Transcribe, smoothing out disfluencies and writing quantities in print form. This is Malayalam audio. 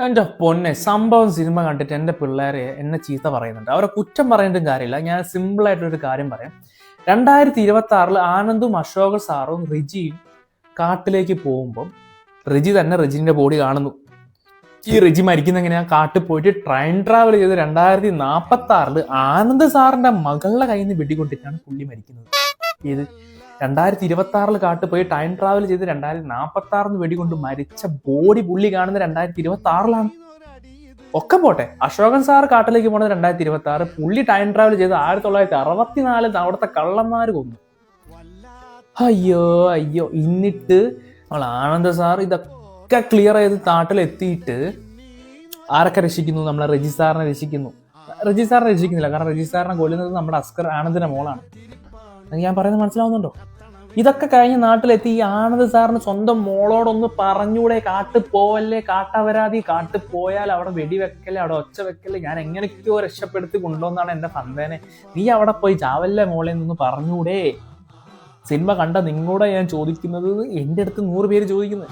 എൻ്റെ പൊന്നെ സംഭവം സിനിമ കണ്ടിട്ട് എൻ്റെ പിള്ളേരെ എന്നെ ചീത്ത പറയുന്നുണ്ട്. അവരെ കുറ്റം പറഞ്ഞിട്ടും കാര്യമില്ല. ഞാൻ സിമ്പിളായിട്ടൊരു കാര്യം പറയാം. 2026 ആനന്ദും അശോക സാറും റിജിയും കാട്ടിലേക്ക് പോകുമ്പം റിജി തന്നെ റിജിന്റെ ബോഡി കാണുന്നു. ഈ റിജി മരിക്കുന്ന എങ്ങനെയാ? കാട്ടിൽ പോയിട്ട് ട്രെയിൻ ട്രാവൽ ചെയ്ത് 2046 ആനന്ദ് സാറിന്റെ മകളുടെ കയ്യിൽ നിന്ന് വെടികൊണ്ടിട്ടാണ് പുള്ളി മരിക്കുന്നത്. ഇത് 2026 കാട്ടിൽ പോയി ടൈം ട്രാവൽ ചെയ്ത് 2046 വെടികൊണ്ട് മരിച്ച ബോഡി പുള്ളി കാണുന്ന 2026 ഒക്കെ പോട്ടെ. അശോകൻ സാർ കാട്ടിലേക്ക് പോണത് 2026, പുള്ളി ടൈം ട്രാവൽ ചെയ്ത് 1964 അവിടുത്തെ കള്ളന്മാര് കൊന്നു. അയ്യോ അയ്യോ. എന്നിട്ട് നമ്മൾ ആനന്ദ് സാർ ഇതൊക്കെ ക്ലിയർ ചെയ്ത് നാട്ടിലെത്തിയിട്ട് ആരൊക്കെ രക്ഷിക്കുന്നു? നമ്മളെ റെജി സാറിനെ രക്ഷിക്കുന്നു. റെജി സാറിനെ രക്ഷിക്കുന്നില്ല, കാരണം റെജി സാറിനെ കൊല്ലുന്നത് നമ്മുടെ അസ്കർ ആനന്ദിന്റെ മോളാണ്. ഞാൻ പറയുന്നത് മനസ്സിലാവുന്നുണ്ടോ? ഇതൊക്കെ കഴിഞ്ഞ് നാട്ടിലെത്തി ഈ ആനന്ദ് സാറിന് സ്വന്തം മോളോടൊന്ന് പറഞ്ഞൂടെ, കാട്ടിൽ പോവല്ലേ, കാട്ടവരാതി, കാട്ടിൽ പോയാൽ അവിടെ വെടിവെക്കല്ലേ, അവിടെ ഒച്ച വെക്കല്ലേ, ഞാൻ എങ്ങനെയൊക്കെയോ രക്ഷപ്പെടുത്തി കൊണ്ടുവന്നാണ് എന്റെ ഫന്തേനെ, നീ അവിടെ പോയി ചാവല്ലേ മോളെ നിന്ന് പറഞ്ഞൂടെ? സിനിമ കണ്ട നിങ്ങളോട് ഞാൻ ചോദിക്കുന്നത്, എൻ്റെ അടുത്ത് 100 പേര് ചോദിക്കുന്നത്.